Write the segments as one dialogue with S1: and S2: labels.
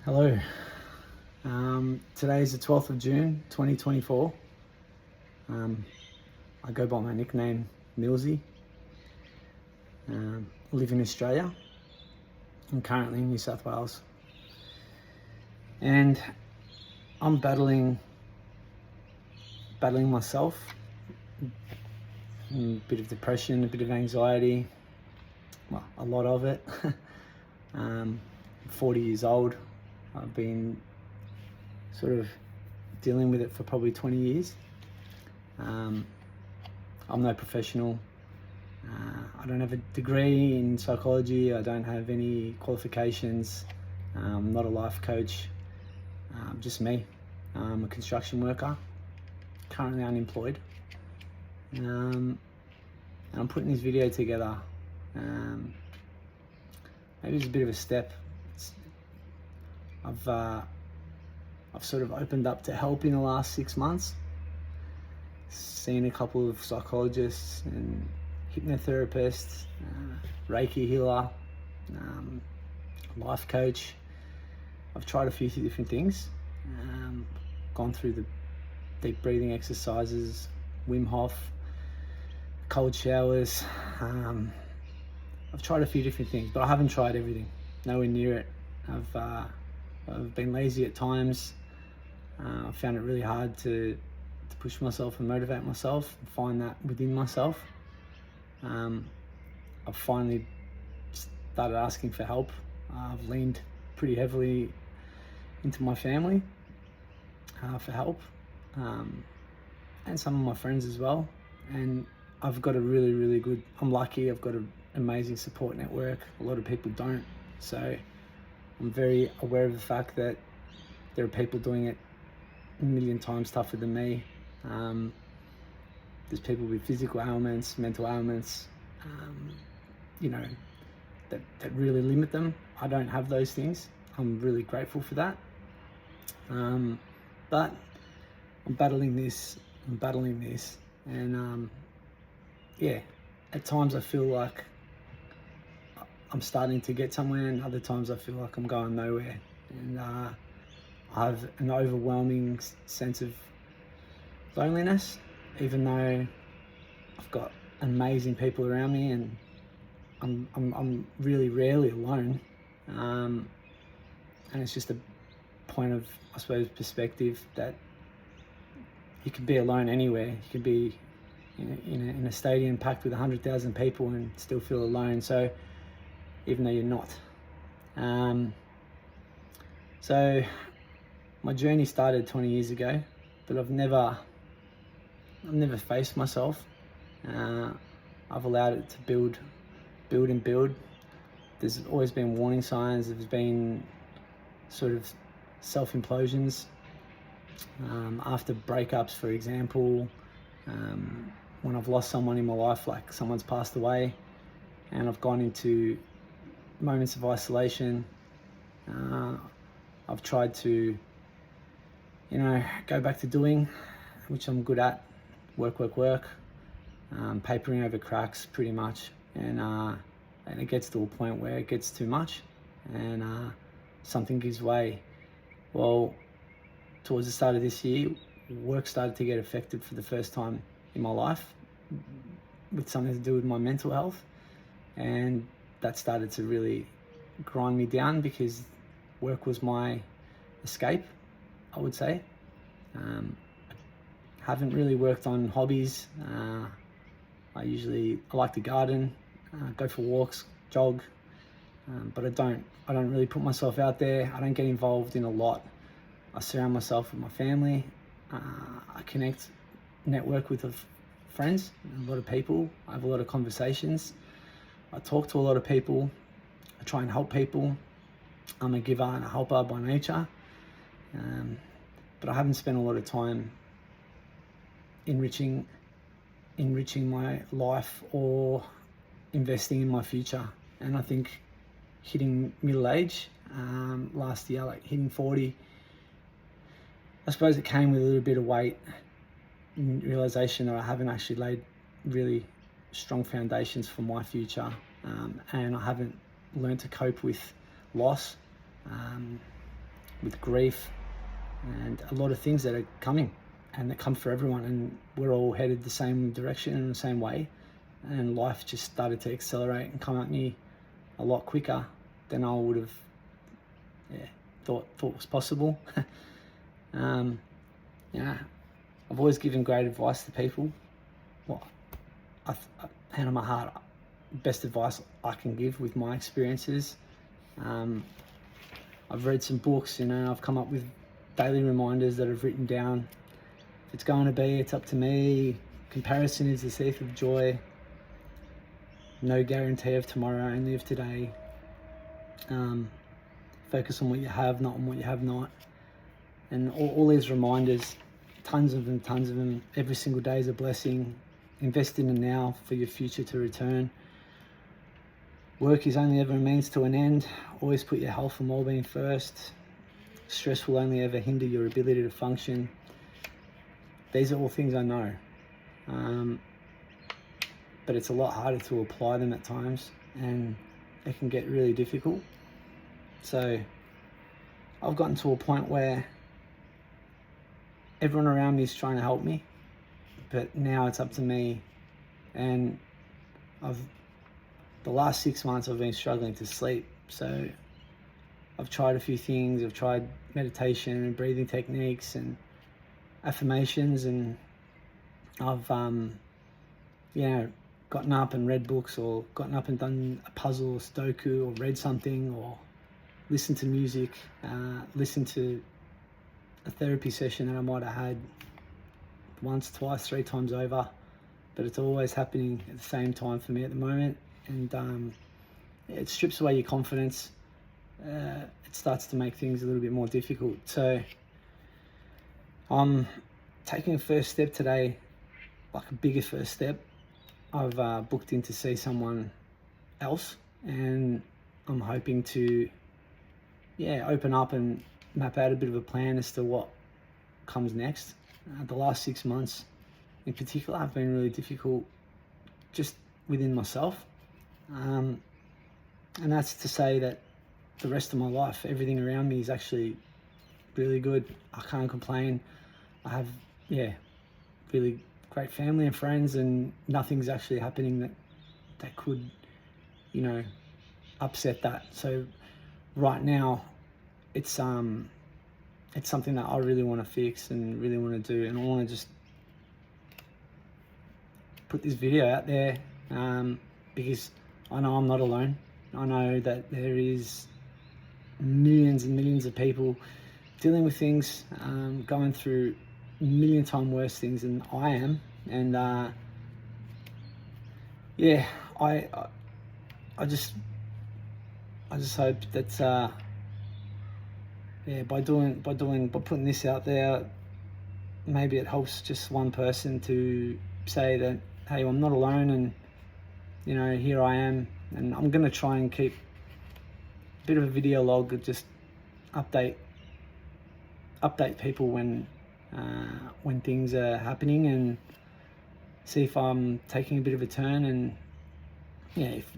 S1: Hello. Today is the 12th of June 2024. I go by my nickname Millsy. Live in Australia. I'm currently in New South Wales. And I'm battling myself. A bit of depression, a bit of anxiety. Well, a lot of it. I'm 40 years old. I've been sort of dealing with it for probably 20 years. I'm no professional. I don't have a degree in psychology. I don't have any qualifications. I'm not a life coach. Just me. I'm a construction worker, currently unemployed. And I'm putting this video together. Maybe it's a bit of a step. I've sort of opened up to help in the last 6 months. Seen a couple of psychologists and hypnotherapists, Reiki healer, life coach. I've tried a few different things. Gone through the deep breathing exercises, Wim Hof, cold showers. I've tried a few different things, but I haven't tried everything. Nowhere near it. I've been lazy at times. I found it really hard to push myself and motivate myself and find that within myself. I've finally started asking for help. I've leaned pretty heavily into my family for help, and some of my friends as well. And I've got a really good, I'm lucky, I've got an amazing support network. A lot of people don't. So I'm very aware of the fact that there are people doing it a million times tougher than me. There's people with physical ailments, mental ailments, that really limit them. I don't have those things. I'm really grateful for that. But I'm battling this, and at times I feel like I'm starting to get somewhere, and other times I feel like I'm going nowhere. And I have an overwhelming sense of loneliness, even though I've got amazing people around me, and I'm really rarely alone. And it's just a point of, I suppose, perspective that you can be alone anywhere. You can be in a stadium packed with 100,000 people and still feel alone. So even though you're not. So my journey started 20 years ago, but I've never faced myself. I've allowed it to build. There's always been warning signs. There's been sort of self-implosions after breakups, for example, when I've lost someone in my life, like someone's passed away, and I've gone into moments of isolation. I've tried to, go back to doing, which I'm good at, work, papering over cracks pretty much, and it gets to a point where it gets too much, and something gives way. Well, towards the start of this year, work started to get affected for the first time in my life, with something to do with my mental health, and that started to really grind me down, because work was my escape, I would say. Haven't really worked on hobbies. I like to garden, go for walks, jog, but I don't really put myself out there. I don't get involved in a lot. I surround myself with my family. I network with friends, a lot of people. I have a lot of conversations. I talk to a lot of people. I try and help people. I'm a giver and a helper by nature. But I haven't spent a lot of time enriching my life or investing in my future. And I think hitting middle age last year, like hitting 40, I suppose it came with a little bit of weight and realization that I haven't actually laid really strong foundations for my future, and I haven't learned to cope with loss. with grief, and a lot of things that are coming and that come for everyone, and we're all headed the same direction in the same way, and life just started to accelerate and come at me a lot quicker than I would have thought was possible. um, yeah, I've always given great advice to people. Well, hand on my heart, best advice I can give with my experiences. I've read some books, I've come up with daily reminders that I've written down. If it's going to be, it's up to me. Comparison is the thief of joy. No guarantee of tomorrow, only of today. Focus on what you have, not on what you have not. And all these reminders, tons of them, every single day is a blessing. Invest in the now for your future to return. Work is only ever a means to an end. Always put your health and well-being first. Stress will only ever hinder your ability to function. These are all things I know. But it's a lot harder to apply them at times, and it can get really difficult. So I've gotten to a point where everyone around me is trying to help me, but now it's up to me. And the last 6 months I've been struggling to sleep, so I've tried a few things. I've tried meditation and breathing techniques and affirmations, and I've gotten up and read books, or gotten up and done a puzzle or Sudoku, or read something, or listened to music, listened to a therapy session that I might have had once, twice, 3 times over, but it's always happening at the same time for me at the moment. And it strips away your confidence. It starts to make things a little bit more difficult. So I'm taking a first step today, like a bigger first step. I've booked in to see someone else, and I'm hoping to open up and map out a bit of a plan as to what comes next. The last 6 months in particular have been really difficult just within myself. And that's to say that the rest of my life, everything around me is actually really good. I can't complain. I have, really great family and friends, and nothing's actually happening that could, upset that. So right now, it's something that I really want to fix and really want to do, and I want to just put this video out there, because I know I'm not alone. I know that there is millions and millions of people dealing with things, going through a million times worse things than I am, and I just hope that by putting this out there, maybe it helps just one person to say that, hey, I'm not alone, and here I am. And I'm gonna try and keep a bit of a video log, just update people when things are happening, and see if I'm taking a bit of a turn, and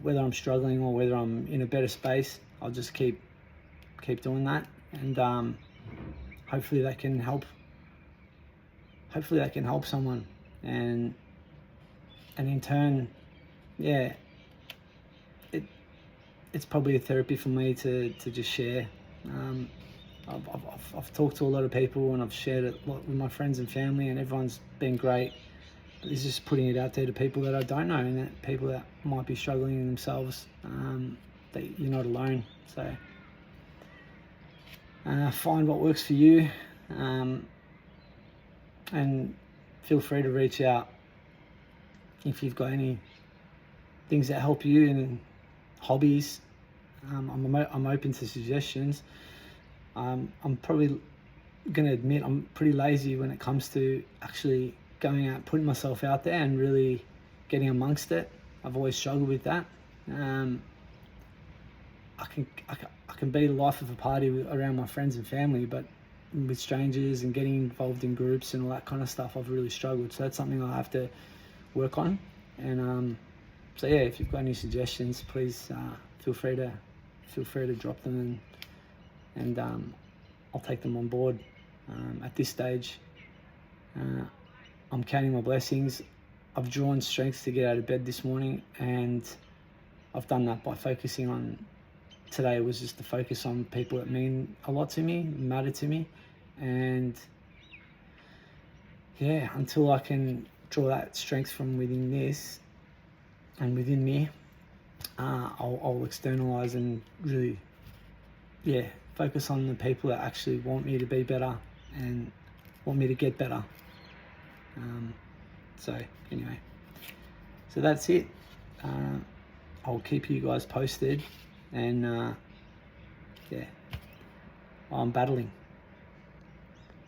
S1: whether I'm struggling or whether I'm in a better space. I'll just keep doing that, and hopefully that can help someone, and in turn, it's probably a therapy for me to just share. I've talked to a lot of people, and I've shared it a lot with my friends and family, and everyone's been great. But it's just putting it out there to people that I don't know, and that people that might be struggling in themselves, that you're not alone. So find what works for you, and feel free to reach out if you've got any things that help you, and hobbies. I'm open to suggestions. I'm probably going to admit I'm pretty lazy when it comes to actually going out, putting myself out there and really getting amongst it. I've always struggled with that. I can be the life of a party around my friends and family, but with strangers and getting involved in groups and all that kind of stuff, I've really struggled. So that's something I have to work on. And so if you've got any suggestions, please feel free to drop them, and I'll take them on board. At this stage, I'm counting my blessings. I've drawn strength to get out of bed this morning, and I've done that by focusing on, today was just to focus on people that mean a lot to me, matter to me. And yeah, until I can draw that strength from within this and within me, I'll externalize and really, yeah, focus on the people that actually want me to be better and want me to get better. So anyway, so that's it. I'll keep you guys posted, and yeah, I'm battling.